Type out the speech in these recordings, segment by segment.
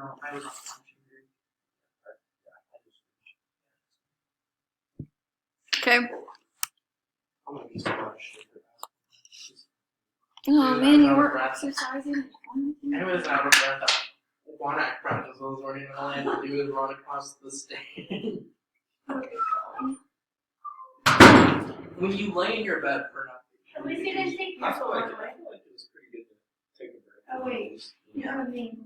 No, I was on function group. Okay. I'm gonna be so much shit. Oh Dude, man, I'm you out of were breath. exercising. Anyways, out of breath. One act practice I was learning all I had to do is run across the stage. When you lay in your bed for nothing. At least you didn't take I your feel phone like away. it was pretty good to take a break. Oh, wait. Yeah. I mean,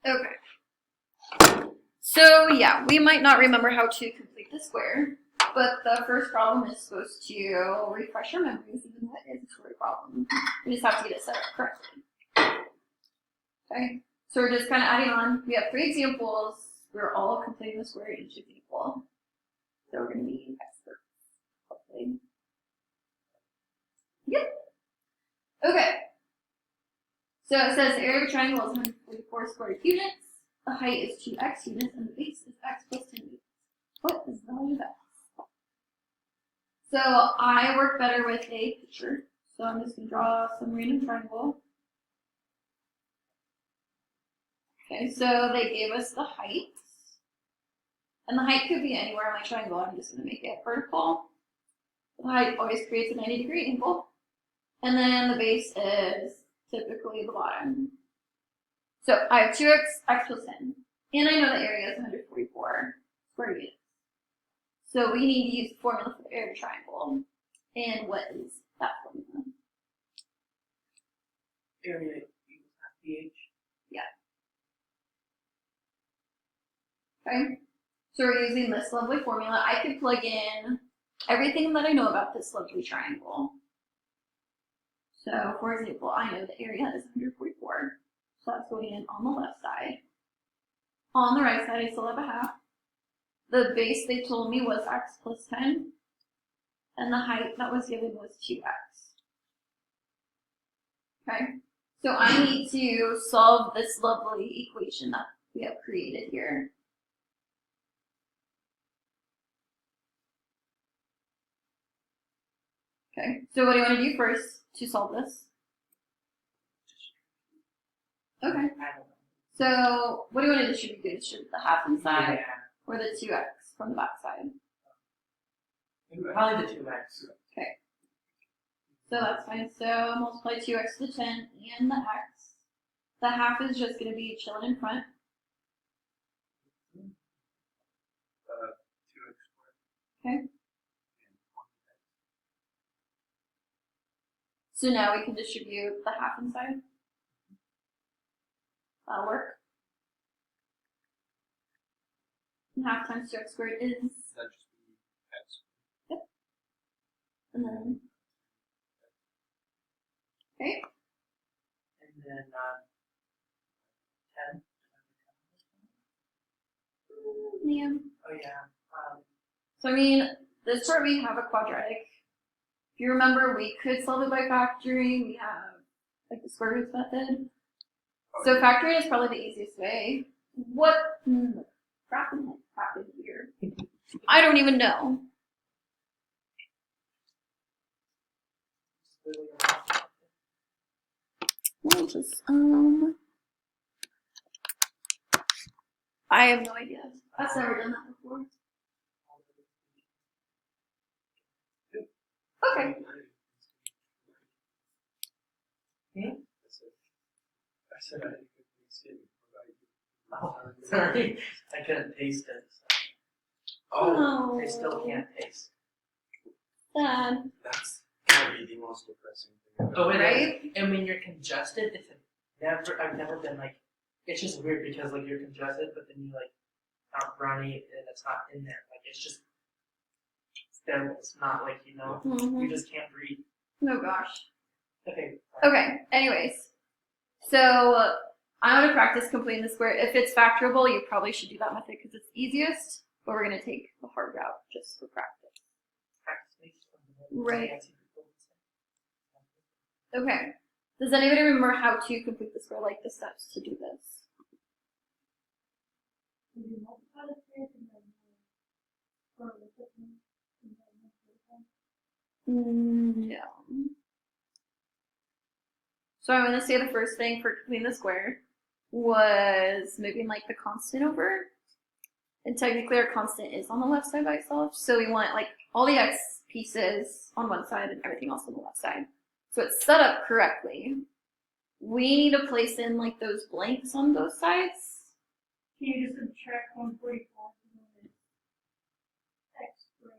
Okay. So yeah, we might not remember how to complete the square, but the first problem is supposed to refresh our memories, even though it is a square problem. We just have to get it set up correctly. Okay, so we're just kind of adding on. We have 3 examples. We're all completing the square, each is equal. So we're going to be experts, hopefully. Yep. Okay. So it says the area of a triangle is 144 square units. The height is 2x units, and the base is x plus 10 units. What is the value of x? So I work better with a picture. So I'm just going to draw some random triangle. Okay, so they gave us the height. And the height could be anywhere on my triangle. I'm just going to make it vertical. The height always creates a 90-degree angle. And then the base is typically the bottom. So I have 2x, x plus 10. And I know the area is 144 square units. So we need to use the formula for the area of a triangle. And what is that formula? Area equals half pH. Okay? So we're using this lovely formula. I could plug in everything that I know about this lovely triangle. So, for example, I know the area is 144. So that's going in on the left side. On the right side, I still have a half. The base they told me was x plus 10. And the height that was given was 2x. Okay? So I need to solve this lovely equation that we have created here. Okay, so what do you want to do first to solve this? Okay, I don't know. so what do you want to distribute? Do you distribute the half inside Yeah. or the 2x from the back side? Probably the 2x. Okay, so that's fine. So multiply 2x to the 10 and the x. The half is just going to be chilling in front. 2x squared. Okay, so now we can distribute the half inside. That'll work. And half times 2x squared is, That just be x. and then, okay, And then 10. yeah. Oh yeah. So I mean, this part we have a quadratic. If you remember, we could solve it by factoring. We have like the square roots method. So factoring is probably the easiest way. What crap am I happening here? I don't even know. We'll just I have no idea. I've never done that before. Okay. I said I didn't get Thanksgiving. Oh, sorry. I couldn't taste it. Oh. I still can't taste. Sad. That's gotta be the most depressing thing. Oh, it is. Right? And when you're congested, I've never been like, it's just weird because like you're congested, but then you like not runny and it's not in there. Like it's just, it's there, it's not like, you know, you just can't breathe. Oh gosh. Okay. Okay, anyways. So I'm going to practice completing the square. If it's factorable, you probably should do that method because it's easiest, but we're going to take the hard route just for practice. Practice makes Right. fancy people say. Okay. Does anybody remember how to complete the square, like the steps to do this? No. So I'm going to say the first thing for completing the square. was moving like the constant over. And technically our constant is on the left side by itself. So we want like all the x pieces on one side and everything else on the left side. So it's set up correctly. We need to place in like those blanks on both sides. Can you just subtract 144 from the x squared?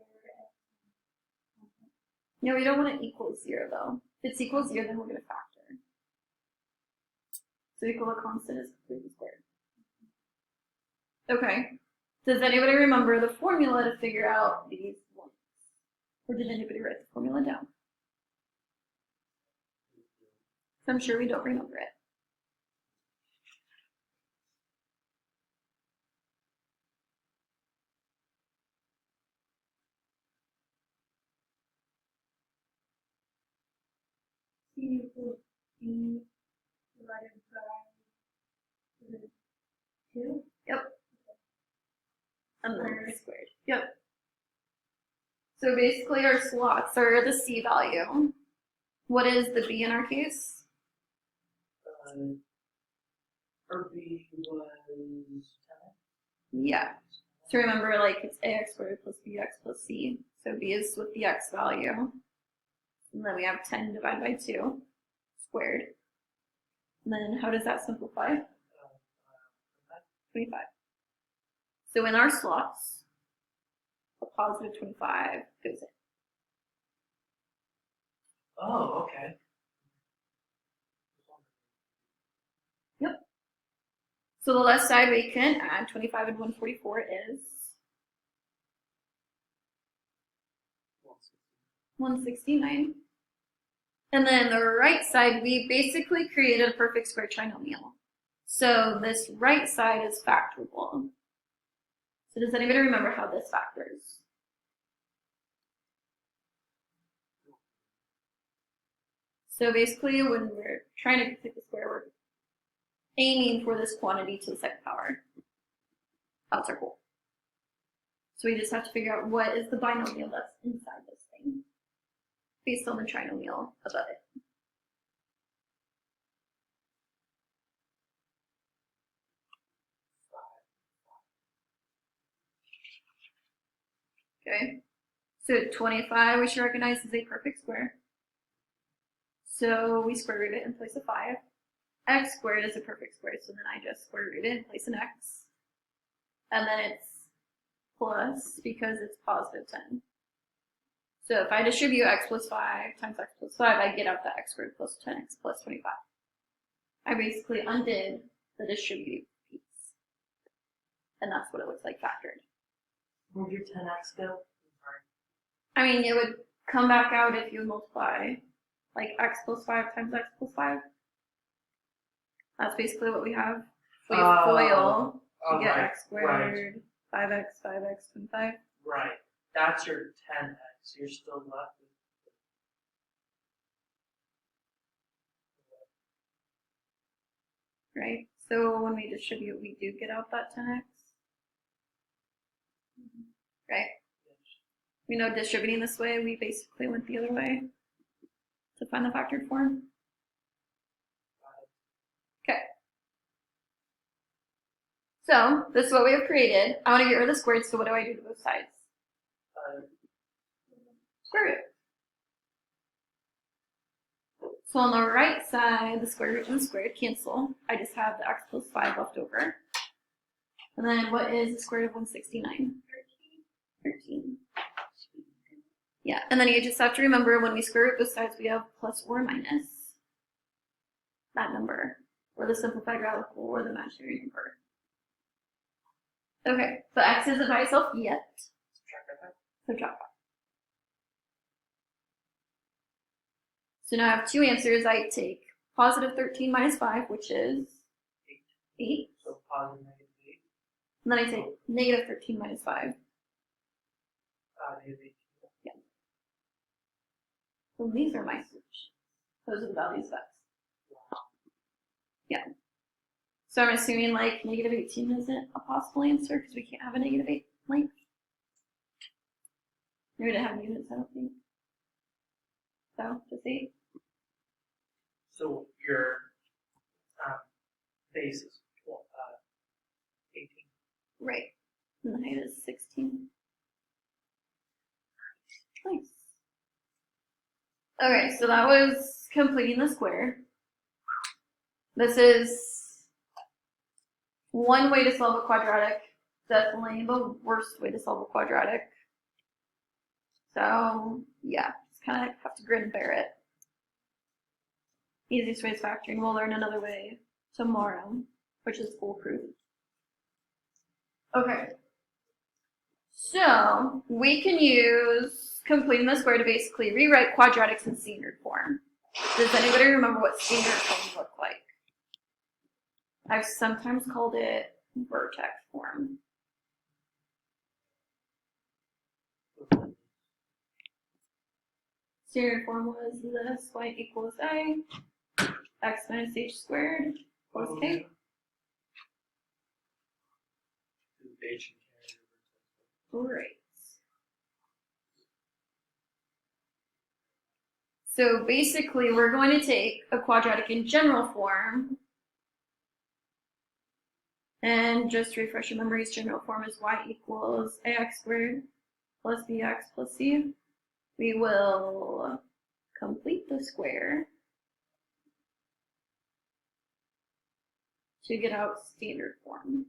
No, we don't want to equal 0 though. If it's equal 0, then we're going to factor. So equal a constant is completely squared. Okay. Does anybody remember the formula to figure out these blanks? Or did anybody write the formula down? So I'm sure we don't remember it. C equals B divided by 2. And then squared. Yep. So basically our slots are the C value. What is the B in our case? Or B was 10. Yeah. So remember, like, it's ax squared plus bx plus c. So b is with the x value. And then we have 10 divided by 2 squared. And then how does that simplify? 25. So in our slots, a positive 25 goes in. Oh, okay. So the left side we can add 25 and 144 is 169. And then the right side, we basically created a perfect square trinomial. So this right side is factorable. So does anybody remember how this factors? So basically when we're trying to complete the square, we're aiming for this quantity to the second power. That's our goal. So we just have to figure out what is the binomial that's inside this thing based on the trinomial above it. Okay, so 25 we should recognize as a perfect square. So we square root it in place of 5. X squared is a perfect square, so then I just square root it and place an x. And then it's plus because it's positive 10. So if I distribute x plus 5 times x plus 5, I get out the x squared plus 10x plus 25. I basically undid the distributive piece. And that's what it looks like factored. Where'd your 10x go? I mean, it would come back out if you multiply like x plus 5 times x plus 5. That's basically what we have. We FOIL to get right, x squared, 5x, 5x, 25. Right. That's your 10x. You're still left with. Right? So when we distribute, we do get out that 10x. Right? We know distributing this way, we basically went the other way to find the factored form. Okay. So this is what we have created. I want to get rid of the squared, so what do I do to both sides? Square root. So on the right side, the square root and the squared cancel. I just have the x plus 5 left over. And then what is the square root of 169? 13. Yeah, and then you just have to remember when we square root both sides, we have plus or minus that number, or the simplified radical, or the imaginary number. Okay, so x isn't by itself yet. Subtract that. So now I have two answers. I take positive 13 minus 5, which is 8. So positive negative 8. And then I take negative 13 minus 5. Negative 8. Yeah. So these are my solutions. Those are the values of x. Yeah. So I'm assuming like negative 18 isn't a possible answer because we can't have a negative 8 length. We didn't have units, I don't think. So just 8. So your base is Right. And the height is 16. Nice. Okay, so that was completing the square. This is one way to solve a quadratic. Definitely the worst way to solve a quadratic. So, yeah, just kind of have to grin and bear it. Easiest way is factoring. We'll learn another way tomorrow, which is foolproof. Okay. So, we can use completing the square to basically rewrite quadratics in standard form. Does anybody remember what standard form looked like? I've sometimes called it vertex form. Standard form was this: y equals a, x minus h squared equals k. H Great. So basically, we're going to take a quadratic in general form, and just to refresh your memories, general form is y equals ax squared plus bx plus c. We will complete the square to get out standard form.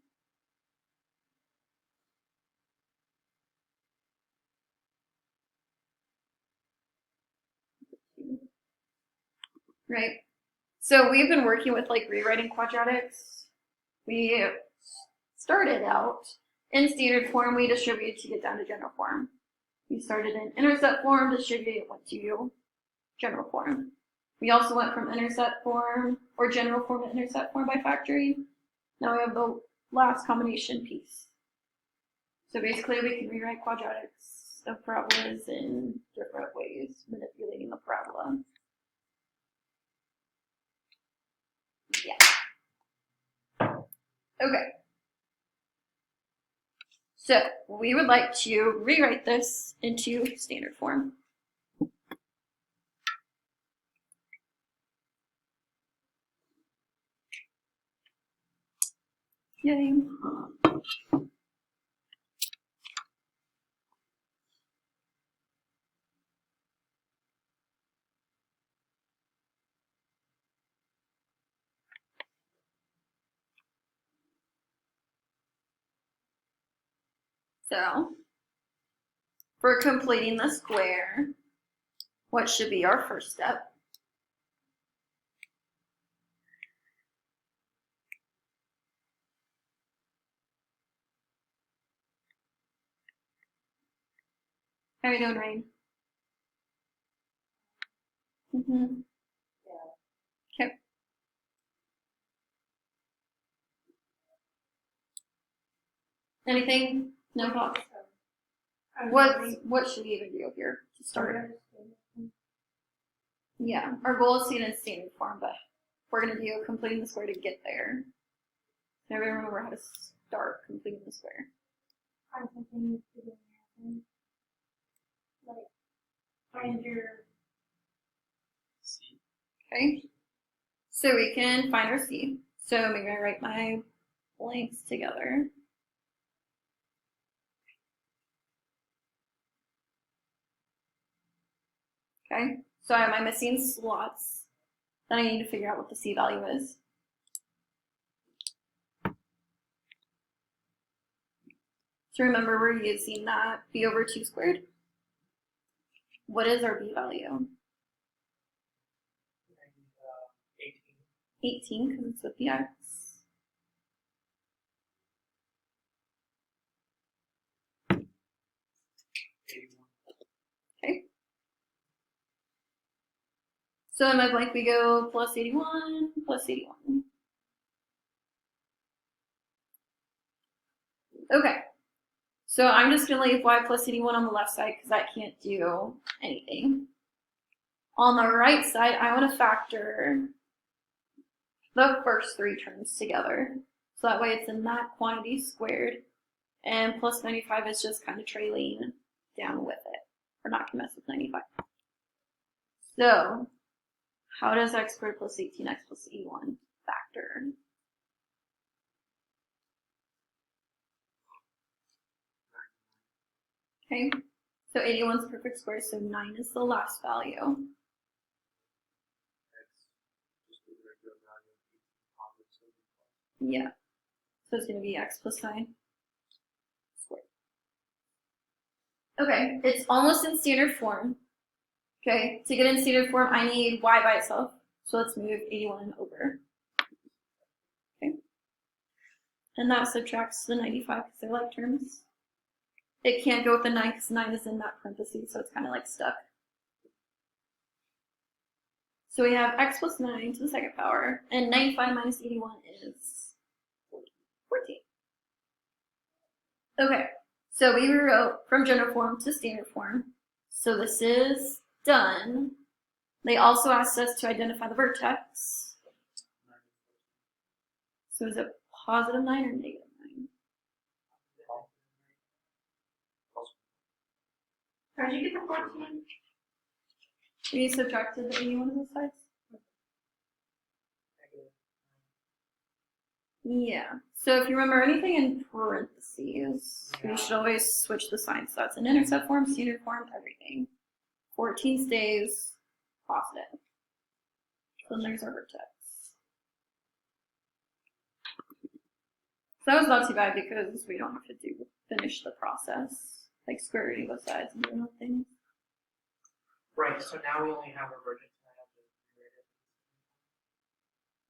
Right. So we've been working with like rewriting quadratics. We started out in standard form, we distributed to get down to general form. We started in intercept form, distributed, went to general form. We also went from intercept form or general form to intercept form by factoring. Now we have the last combination piece. So basically we can rewrite quadratics of parabolas in different ways, manipulating the parabola. Yeah. Okay. So we would like to rewrite this into standard form. Yay. So, for completing the square, what should be our first step? How are you doing, Rain? Mm-hmm. Okay. Anything? No thoughts? What should we even do here to start? Yeah, our goal is to get in standard form, but we're going to do completing the square to get there. Never remember how to start completing the square. Find something to do in there. Like, find your C. Okay, so we can find our C. So maybe I write my blanks together. Okay, so am I missing slots? Then I need to figure out what the C value is. So remember, we're using that b over 2 squared. What is our b value? 18, because it's with the x. Okay. So in my blank, we go plus 81, plus 81. Okay. So I'm just going to leave y plus 81 on the left side because that can't do anything. On the right side, I want to factor the first three terms together. So that way it's in that quantity squared. And plus 95 is just kind of trailing down with it. We're not going to mess with 95. So how does x squared plus 18x plus 81 factor? Okay, so 81 is a perfect square, so 9 is the last value. X, just the regular value of 18 positive 75. Yeah, so it's going to be x plus 9 squared. Okay, it's almost in standard form. Okay, to get in standard form, I need y by itself. So let's move 81 over. Okay, and that subtracts the 95 because they're like terms. It can't go with the 9 because 9 is in that parentheses, so it's kind of like stuck. So we have x plus 9 to the second power, and 95 minus 81 is 14. Okay, so we rewrote from general form to standard form. So this is done. They also asked us to identify the vertex. So is it positive 9 or negative 9? How'd you get the 14? We subtracted the 81 on both sides? Yeah. So if you remember anything in parentheses, we should always switch the signs. So that's an intercept form, standard form, everything. 14 stays positive. So then there's our vertex. So that was not too bad because we don't have to finish the process, like square rooting both sides and doing all things. Right, so now we only have a vertex.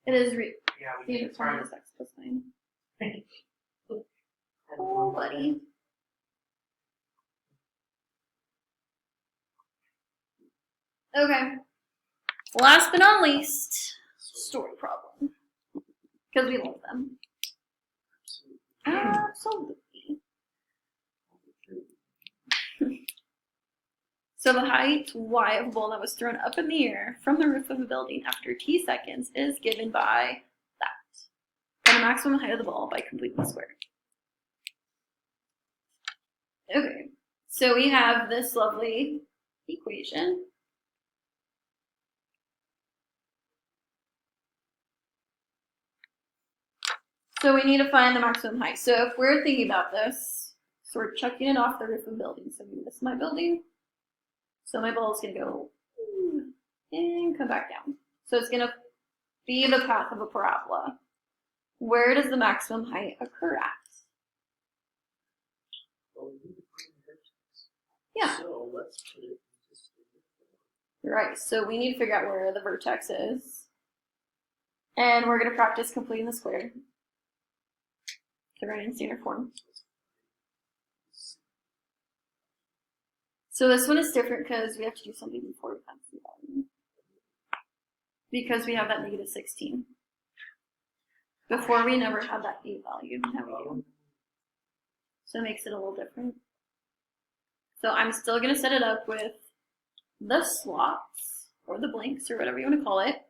It is Yeah, we standard can form start. is x plus 9. Oh, buddy. Okay. Last but not least, story problem. Because we love them. Absolutely. So the height y of a ball that was thrown up in the air from the roof of a building after t seconds is given by that. And the maximum height of the ball by completing the square. Okay, so we have this lovely equation. So we need to find the maximum height. So if we're thinking about this, so we're chucking it off the roof of a building. So maybe this is my building. So my ball is going to go and come back down. So it's going to be the path of a parabola. Where does the maximum height occur at? Well, we need to find the vertex. Yeah. So let's put it into standard form. Right, so we need to figure out where the vertex is. And we're going to practice completing the square. To write in standard form. So this one is different because we have to do something before we find the value. Because we have that negative 16. Before we never had that a value, now we do. So it makes it a little different. So I'm still going to set it up with the slots, or the blanks, or whatever you want to call it.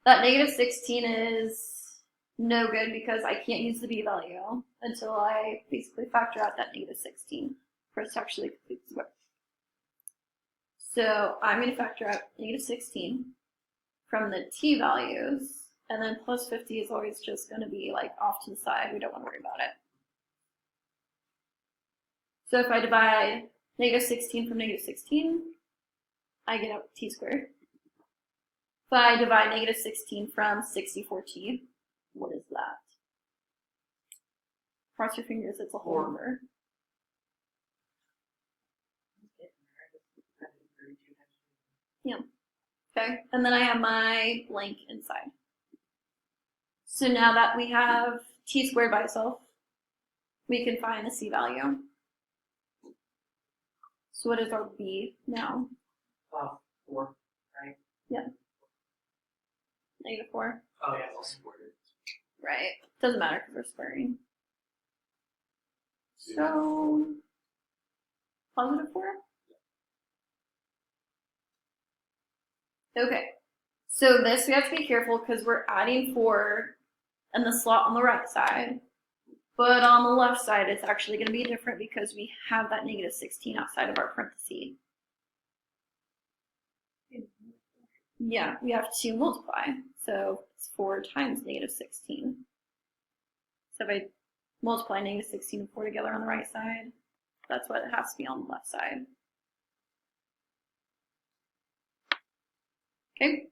That negative 16 is no good because I can't use the b value until I basically factor out that negative 16 for us to actually complete the square. So I'm going to factor out negative 16 from the t values, and then plus 50 is always just going to be like off to the side. We don't want to worry about it. So if I divide negative 16 from negative 16, I get out t squared. If I divide negative 16 from 64t, what is that? Cross your fingers, it's a whole number. Yeah. Okay, and then I have my blank inside. So now that we have t squared by itself, we can find the c value. So what is our b now? 4, right? Yeah. Negative 4. Oh yeah, I'll square it. Right. Doesn't matter because we're squaring. So, positive 4? Okay. So this we have to be careful because we're adding 4 in the slot on the right side. But on the left side, it's actually going to be different because we have that negative 16 outside of our parentheses. Yeah, we have to multiply. So it's 4 times negative 16. So if I multiply negative 16 and 4 together on the right side, That's why it has to be on the left side. Okay.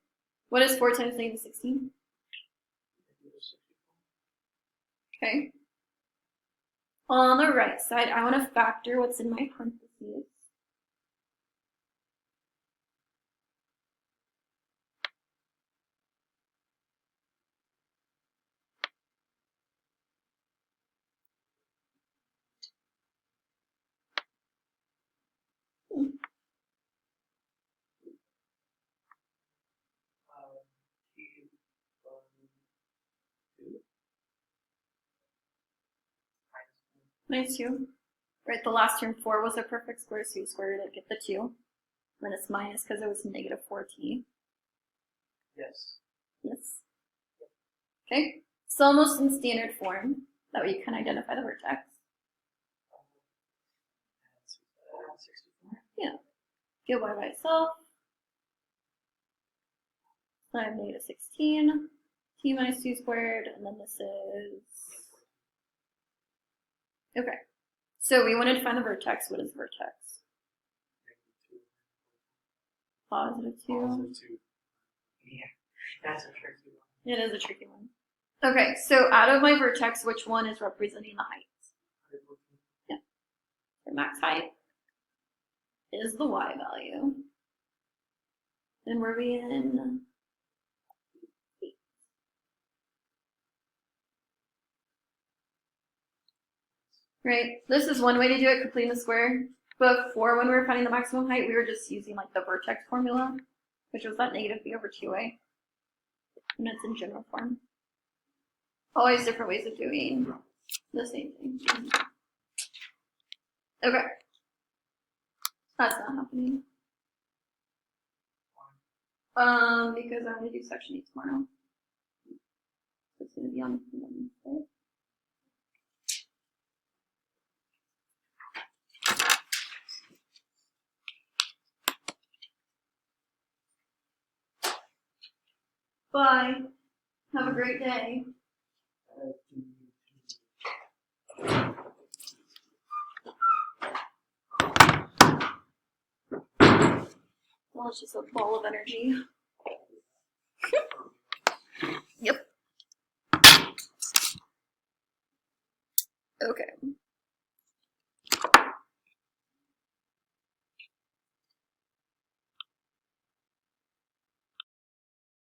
What is 4 times negative 16? Okay. On the right side, I want to factor what's in my parentheses. Minus 2. Right, the last term 4 was a perfect square, so you squared it, get the 2. Then it's minus because it was negative 4t. Yes. Yes. Okay, it's almost in standard form. That way you can identify the vertex. Yeah. Get y by itself. So I have negative 16. T minus 2 squared, and then this is... Okay. So we wanted to find the vertex. What is vertex? Positive 2. Positive 2. Yeah, that's a tricky one. It is a tricky one. Okay, so out of my vertex, which one is representing the height? Yeah. The max height is the y value. Then we're in 8. Right, this is one way to do it, completing the square. Before, when we were finding the maximum height, we were just using like the vertex formula, which was that negative b over 2a. And it's in general form. Always different ways of doing the same thing. Okay. That's not happening. Because I'm gonna do section 8 tomorrow. So it's gonna be on Wednesday. Bye. Have a great day. Well, it's just a ball of energy.